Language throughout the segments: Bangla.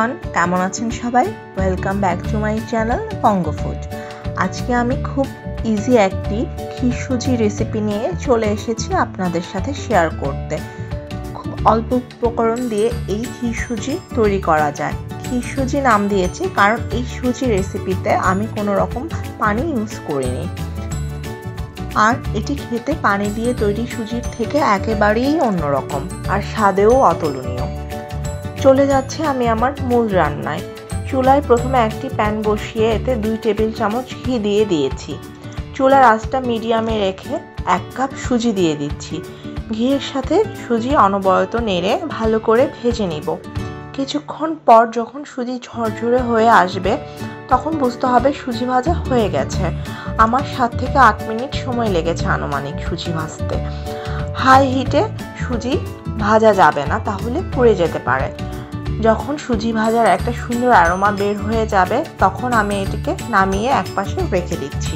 এভরিওয়ান, কেমন আছেন সবাই? Welcome back to my channel বঙ্গো food. আজকে আমি খুব ইজি একটি ক্ষীর সুজি রেসিপি নিয়ে চলে এসেছি আপনাদের সাথে শেয়ার করতে। খুব অল্প উপকরণ দিয়ে এই ক্ষীর সুজি তৈরি করা যায়। ক্ষীর সুজি নাম দিয়েছি কারণ এই সুজি রেসিপিতে আমি কোনো রকম পানি ইউজ করিনি, আর এটি খেতে পানি দিয়ে তৈরি সুজির থেকে একেবারেই অন্যরকম আর স্বাদেও অতুলনীয়। চলে যাচ্ছে আমি আমার মূল রান্নায়। চুলায় প্রথমে একটি প্যান বসিয়ে এতে 2 টেবিল চামচ ঘি দিয়ে দিয়েছি। চুলার আঁচটা মিডিয়ামে রেখে 1 কাপ সুজি দিয়ে দিচ্ছি। ঘিয়ের সাথে সুজি অনবরত নেড়ে ভালো করে ভেজে নিব। কিছুক্ষণ পর যখন সুজি ঝরঝরে হয়ে আসবে তখন বুঝতে হবে সুজি ভাজা হয়ে গেছে। আমার 7 থেকে 8 মিনিট সময় লেগেছে আনুমানিক সুজি ভাজতে। হাই হিটে সুজি ভাজা যাবে না, তাহলে পুড়ে যেতে পারে। যখন সুজি ভাজার একটা সুন্দর অ্যারোমা বের হয়ে যাবে তখন আমি এটিকে নামিয়ে একপাশে রেখে দিচ্ছি।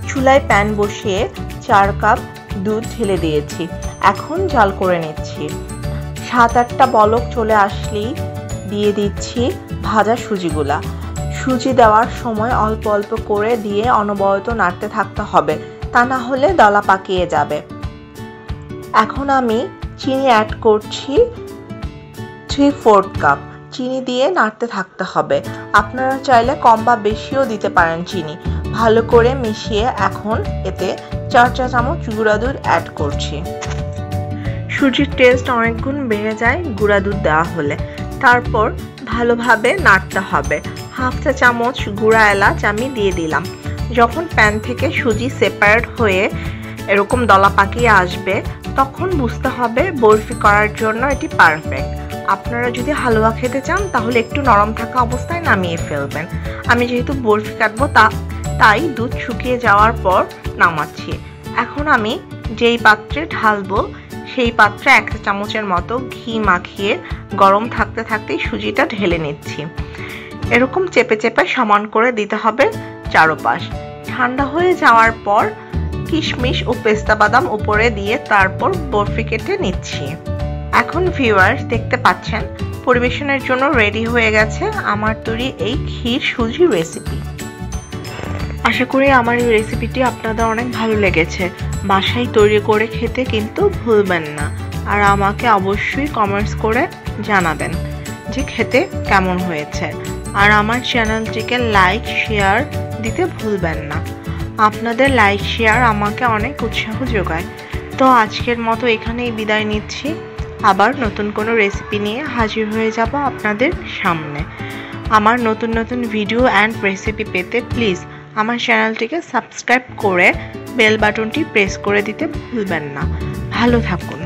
চুলায় প্যান বসিয়ে 4 কাপ দুধ ঢেলে দিয়েছি। এখন জাল করে নিচ্ছি। 7-8টা বলক চলে আসলেই দিয়ে দিচ্ছি ভাজা সুজিগুলা। সুজি দেওয়ার সময় অল্প অল্প করে দিয়ে অনবরত নাড়তে থাকতে হবে, তা না হলে দলা পাকিয়ে যাবে। এখন আমি চিনি অ্যাড করছি 3/4 কাপ। চিনি দিয়ে নাড়তে থাকতে হবে। আপনারা চাইলে কম বা বেশিও দিতে পারেন চিনি। ভালো করে মিশিয়ে এখন এতে 4 চা চামচ গুঁড়া দুধ অ্যাড করছি। সুজির টেস্ট অনেক গুণ বেড়ে যায় গুঁড়া দুধ দেওয়া হলে। তারপর ভালোভাবে নাড়তে হবে। 1/2 চা চামচ গুঁড়া এলাচ আমি দিয়ে দিলাম। যখন প্যান থেকে সুজি সেপারেট হয়ে এরকম দলা পাকিয়ে আসবে তখন বুঝতে হবে বরফি করার জন্য এটি পারফেক্ট। আপনারা যদি হালুয়া খেতে চান তাহলে একটু নরম থাকা অবস্থায় নামিয়ে ফেলবেন। আমি যেহেতু বরফি কাটবো তাই দুধ শুকিয়ে যাওয়ার পর নামাচ্ছি। এখন আমি যেই পাত্রে ঢালবো সেই পাত্রে 1 চা চামচের মতো ঘি মাখিয়ে গরম থাকতে থাকতেই সুজিটা ঢেলে নিচ্ছি। এরকম চেপে চেপে সমান করে দিতে হবে চারপাশ। ঠান্ডা হয়ে যাওয়ার পর কিশমিশ ও পেস্তা বাদাম উপরে দিয়ে তারপর বরফি কেটে নিচ্ছি। এখন ভিউয়ার্স দেখতে পাচ্ছেন পরিবেশনের জন্য রেডি হয়ে গেছে আমার তৈরি এই ক্ষীর সুজি রেসিপি। আশা করি আমার এই রেসিপিটি আপনাদের অনেক ভালো লেগেছে। বাসায় তৈরি করে খেতে কিন্তু ভুলবেন না, আর আমাকে অবশ্যই কমেন্টস করে জানাবেন যে খেতে কেমন হয়েছে। আর আমার চ্যানেলটিকে লাইক শেয়ার দিতে ভুলবেন না। আপনাদের লাইক শেয়ার আমাকে অনেক উৎসাহ যোগায়। তো আজকের মতো এখানেই বিদায় নিচ্ছি। আবার নতুন কোনো রেসিপি নিয়ে হাজির হয়ে যাব আপনাদের সামনে। আমার নতুন নতুন ভিডিও অ্যান্ড রেসিপি পেতে প্লিজ আমার চ্যানেলটিকে সাবস্ক্রাইব করে বেল বাটনটি প্রেস করে দিতে ভুলবেন না। ভালো থাকুন।